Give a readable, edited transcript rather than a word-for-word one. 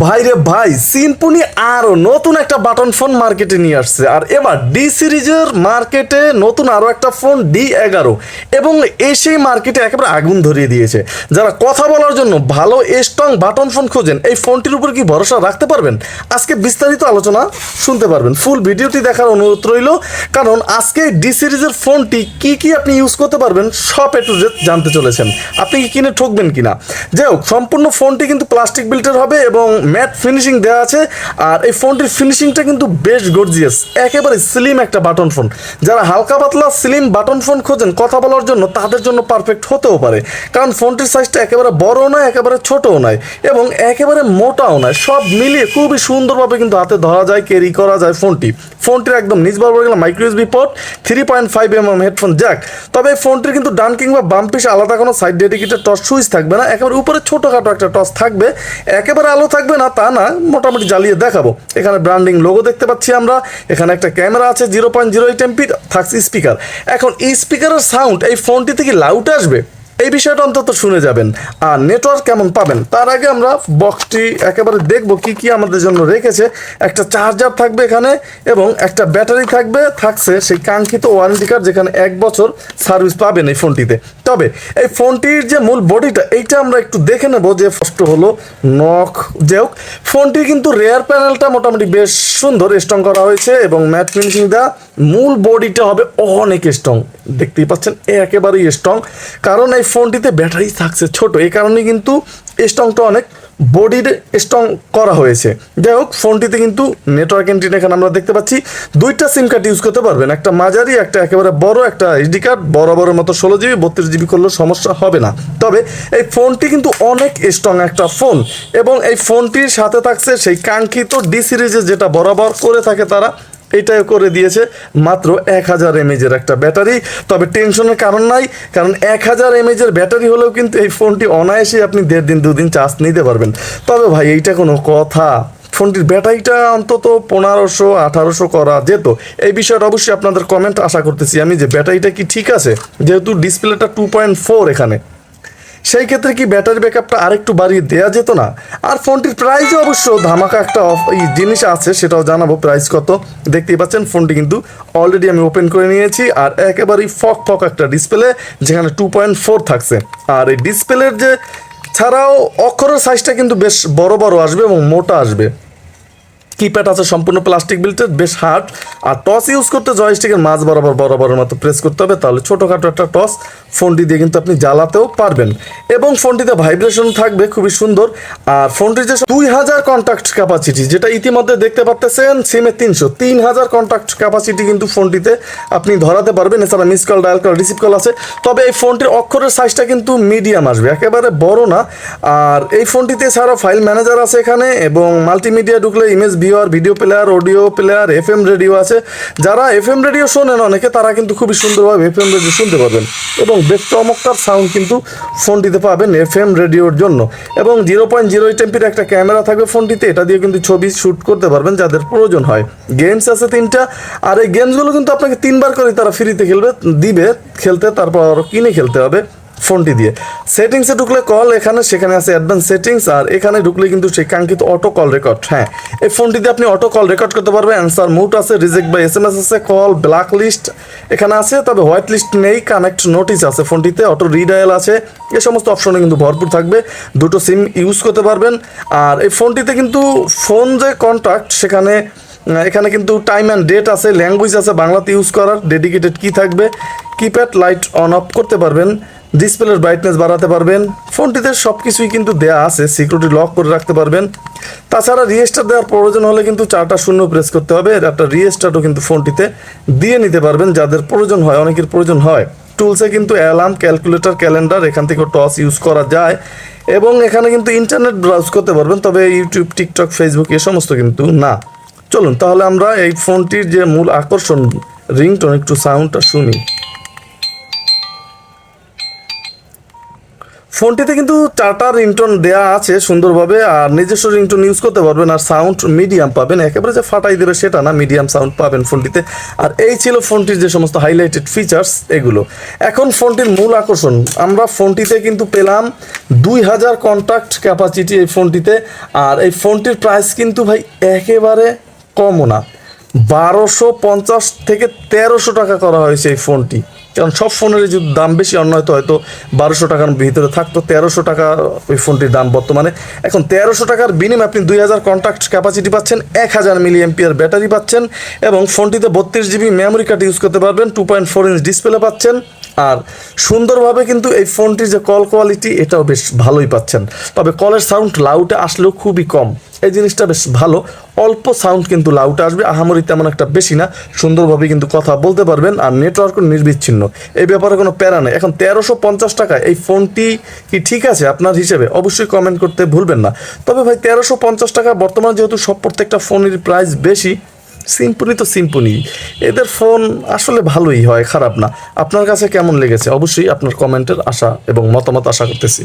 ভাইরে ভাই, সিম্ফনি আরো নতুন একটা বাটন ফোন মার্কেটে নিয়ে আসছে। আর এবার ডি সিরিজের মার্কেটে নতুন আরো একটা ফোন D11 এবং এসেই মার্কেটে একেবারে আগুন ধরিয়ে দিয়েছে। যারা কথা বলার জন্য ভালো স্ট্রং বাটন ফোন খোঁজেন, এই ফোনটির উপর কি ভরসা রাখতে পারবেন? আজকে বিস্তারিত আলোচনা শুনতে পারবেন। ফুল ভিডিওটি দেখার অনুরোধ রইল, কারণ আজকে ডি সিরিজের ফোনটি কি কি আপনি ইউজ করতে পারবেন সব একটু জানতে চলেছেন। আপনি কি কিনে ঠকবেন কিনা? যাই হোক, সম্পূর্ণ ফোনটি কিন্তু প্লাস্টিক বিল্টের হবে এবং ম্যাট ফিনিশিং দেওয়া আছে। আর এই ফোনটির ফিনিশিংটা কিন্তু বেশ গর্জিয়াস, একেবারে স্লিম একটা বাটন ফোন। যারা হালকা পাতলা স্লিম বাটন ফোন খোঁজেন কথা বলার জন্য, তাদের জন্য পারফেক্ট হতেও পারে। কারণ ফোনটির সাইজটা একেবারে বড়ও নয়, একেবারে ছোটও নয় এবং একেবারে মোটাও নয়। সব মিলিয়ে খুবই সুন্দরভাবে কিন্তু হাতে ধরা যায়, ক্যারি করা যায় ফোনটির একদম নিচ বরাবর গেলে micro USB port, 3.5mm headphone Jack. তবে এই ফোনটির কিন্তু ডান কিংবা বাম পিছে আলাদা কোনো সাইড ডেডিকেটেড টর্চ সুইচ থাকবে না। একেবারে উপরে ছোটোখাটো একটা টর্চ থাকবে, একেবারে আলো থাকবে না তা না, মোটামুটি জ্বালিয়ে দেখাবো। এখানে ব্র্যান্ডিং লোগো দেখতে পাচ্ছি আমরা। এখানে একটা ক্যামেরা আছে, 0.08 MP থাকছে স্পিকার। এখন এই স্পিকারের সাউন্ড এই ফোনটি থেকে লাউড আসবে, এই বিষয়টা অন্তত শুনে যাবেন। আর নেটওয়ার্ক কেমন পাবেন তার আগে আমরা বক্সটি একেবারে দেখব কি কি আমাদের জন্য রেখেছে। একটা চার্জার থাকবে এখানে এবং একটা ব্যাটারি থাকছে সেই কাঙ্ক্ষিত ওয়ারেন্টি কার্ড, যেখানে 1 বছর সার্ভিস পাবেন এই ফোনটিতে। তবে এই ফোনটির যে মূল বডিটা, এইটা আমরা একটু দেখে নেব। যে ফার্স্ট হলো নক। যাই হোক, ফোনটির কিন্তু রেয়ার প্যানেলটা মোটামুটি বেশ সুন্দর স্ট্রং করা হয়েছে এবং ম্যাট ফিনিশিং দেওয়া। মূল বডিটা হবে অনেক স্ট্রং, দেখতেই পাচ্ছেন একেবারেই স্ট্রং। কারণ এই ফোনটিতে ব্যাটারি থাকছে ছোট, এই কারণে কিন্তু স্ট্রংটা অনেক বডির স্ট্রং করা হয়েছে। যাই হোক, ফোনটিতে কিন্তু নেটওয়ার্ক এন্ট্রি এখানে আমরা দেখতে পাচ্ছি। 2টা সিম কার্ড ইউজ করতে পারবেন, একটা মাঝারি, একটা একেবারে বড়, একটা এইচডি কার্ড। বরাবরের মতো 16GB, 32GB করলেও সমস্যা হবে না। তবে এই ফোনটি কিন্তু অনেক স্ট্রং একটা ফোন এবং এই ফোনটির সাথে থাকছে সেই কাঙ্ক্ষিত ডি সিরিজে যেটা বরাবর করে থাকে তারা, এইটাই করে দিয়েছে মাত্র 1000 mAh একটা ব্যাটারি। তবে টেনশনের কারণ নাই, কারণ 1000 mAh ব্যাটারি হলেও কিন্তু এই ফোনটি অনায়াসে আপনি 1.5 দিন 2 দিন চার্জ নিতে পারবেন। তবে ভাই, এইটা কোনো কথা? ফোনটির ব্যাটারিটা অন্তত 1500-1800 করা যেত। এই বিষয়টা অবশ্যই আপনাদের কমেন্ট আশা করতেছি আমি, যে ব্যাটারিটা কি ঠিক আছে, যেহেতু ডিসপ্লেটা 2.4 এখানে, সেই ক্ষেত্রে কি ব্যাটারি ব্যাকআপটা আরেকটু বাড়িয়ে দেওয়া যেত না? আর ফোনটির প্রাইসে অবশ্য ধামাকা একটা জিনিস আছে, সেটাও জানাবো। প্রাইস কত দেখতেই পাচ্ছেন, ফোনটি কিন্তু অলরেডি আমি ওপেন করে নিয়েছি। আর একেবারেই ফক একটা ডিসপ্লে, যেখানে 2.4 থাকছে। আর এই ডিসপ্লের যে ছাড়াও অক্ষরের সাইজটা কিন্তু বেশ বড় বড় আসবে এবং মোটা আসবে। কিপ্যাড আছে সম্পূর্ণ প্লাস্টিক বিল্টের, বেশ হার্ড। আর টস ইউজ করতে জয়স্টিকের মাঝ বরাবরের মতো প্রেস করতে হবে, তাহলে ছোটোখাটো একটা টস ফোনটি দিয়ে কিন্তু আপনি জ্বালাতেও পারবেন। এবং ফোনটিতে ভাইব্রেশন থাকবে খুবই সুন্দর। আর ফোনটির যে 2000 কন্ট্যাক্ট ক্যাপাসিটি, যেটা ইতিমধ্যে দেখতে পাচ্ছেন সিমে 3000 কন্ট্যাক্ট ক্যাপাসিটি কিন্তু ফোনটিতে আপনি ধরাতে পারবেন। এছাড়া miss call, dial call, receive call আছে। তবে এই ফোনটির অক্ষরের সাইজটা কিন্তু মিডিয়াম আসবে, একেবারে বড় না। আর এই ফোনটিতে এছাড়াও ফাইল ম্যানেজার আছে এখানে এবং মাল্টিমিডিয়া ঢুকলে image viewer, video player, audio player, FM radio আছে। যারা FM রেডিও শোনেন অনেকে, তারা কিন্তু খুবই সুন্দরভাবে FM রেডিও শুনতে পারবেন এবং বেশ চমৎকার সাউন্ড কিন্তু ফোনটিতে পাবেন FM রেডিওর জন্য। এবং 0.08 MP একটা ক্যামেরা থাকবে ফোনটিতে, এটা দিয়ে কিন্তু ছবি শ্যুট করতে পারবেন যাদের প্রয়োজন হয়। গেমস আছে 3টা, আর এই গেমসগুলো কিন্তু আপনাকে 3বার করে তারা ফ্রিতে খেলতে, তারপর আরও কিনে খেলতে হবে ফোনটি দিয়ে। সেটিংসে ঢুকলে কল, সেখানে আছে অ্যাডভান্স সেটিংস। আর এখানে ঢুকলে কিন্তু সেই কাঙ্ক্ষিত অটো কল রেকর্ড। হ্যাঁ, এই ফোনটিতে আপনি অটো কল রেকর্ড করতে পারবেন। অ্যান্সার মুড আছে, রিজেক্ট বাই SMS আছে, কল ব্ল্যাক লিস্ট এখানে আছে, তবে হোয়াইট লিস্ট নেই। কানেক্ট নোটিস আছে ফোনটিতে, অটো রিডায়াল আছে। এই সমস্ত অপশনে কিন্তু ভরপুর থাকবে। 2টো সিম ইউজ করতে পারবেন। আর এই ফোনটিতে কিন্তু ফোন যে কন্ট্যাক্ট, এখানে কিন্তু টাইম অ্যান্ড ডেট আছে, ল্যাঙ্গুয়েজ আছে বাংলাতে ইউজ করার, ডেডিকেটেড কি থাকবে, কিপ্যাড লাইট অন অফ করতে পারবেন, ডিসপ্লের ব্রাইটনেস বাড়াতে পারবেন। ফোনটিতে সব কিছুই কিন্তু দেওয়া আছে, সিকিউরিটি লক করে রাখতে পারবেন। তাছাড়া রিস্টার্ট দেওয়ার প্রয়োজন হলে কিন্তু 4টা 0 প্রেস করতে হবে। একটা রিস্টার্টও কিন্তু ফোনটিতে দিয়ে নিতে পারবেন যাদের প্রয়োজন হয়, অনেকের প্রয়োজন হয়। টুলসে কিন্তু অ্যালার্ম, ক্যালকুলেটর, ক্যালেন্ডার, এখান থেকে টস ইউজ করা যায় এবং এখানে কিন্তু ইন্টারনেট ব্রাউজ করতে পারবেন। তবে ইউটিউব, টিকটক, ফেসবুক এ সমস্ত কিন্তু না। চলুন তাহলে আমরা এই ফোনটির যে মূল আকর্ষণ রিংটোন, একটু সাউন্ডটা শুনি। ফোনটিতে কিন্তু 4টা রিংটোন দেয়া আছে সুন্দরভাবে, আর নিজস্ব রিংটোন ইউজ করতে পারবেন, আর সাউন্ড মিডিয়াম পাবেন, একেবারে যে ফাটাই দেবে সেটা না, মিডিয়াম সাউন্ড পাবেন ফোনটিতে। আর এই ছিল ফোনটির যে সমস্ত হাইলাইটেড ফিচার্স এগুলো। এখন ফোনটির মূল আকর্ষণ, আমরা ফোনটিতে কিন্তু পেলাম 2000 কন্ট্যাক্ট ক্যাপাসিটি এই ফোনটিতে। আর এই ফোনটির প্রাইস কিন্তু ভাই একেবারে কমও না, 1250 থেকে 1300 টাকা করা হয়েছে এই ফোনটি। কারণ সব ফোনের যদি দাম বেশি, অন্য হয়তো 1200 টাকার ভিতরে থাকতো, 1300 টাকা ওই ফোনটির দাম বর্তমানে। এখন 1300 টাকার বিনিময়ে আপনি 2000 কন্ট্যাক্ট ক্যাপাসিটি পাচ্ছেন, 1000 মিলিঅ্যাম্পিয়ার ব্যাটারি পাচ্ছেন, এবং ফোনটিতে 32 জিবি মেমোরি কার্ড ইউজ করতে পারবেন, 2.4 ইঞ্চ ডিসপ্লে পাচ্ছেন। আর সুন্দরভাবে কিন্তু এই ফোনটির যে কল কোয়ালিটি এটাও বেশ ভালোই পাচ্ছেন, তবে কলের সাউন্ড লাউডে আসলেও খুবই কম, এই জিনিসটা বেশ ভালো। অল্প সাউন্ড কিন্তু লাউডে আসবে, আহামরি তেমন একটা বেশি না, সুন্দরভাবে কিন্তু কথা বলতে পারবেন, আর নেটওয়ার্কও নির্বিচ্ছিন্ন, এই ব্যাপারে কোনো প্যারা নেই। এখন 1350 টাকায় এই ফোনটি কি ঠিক আছে আপনার হিসেবে? অবশ্যই কমেন্ট করতে ভুলবেন না। তবে ভাই 1350 টাকা বর্তমানে যেহেতু প্রত্যেকটা ফোনের প্রাইস বেশি, সিম্পনি তো সিম্পনি, এদের ফোন আসলে ভালোই হয়, খারাপ না। আপনার কাছে কেমন লেগেছে অবশ্যই আপনার কমেন্টের আশা এবং মতামত আশা করতেছি।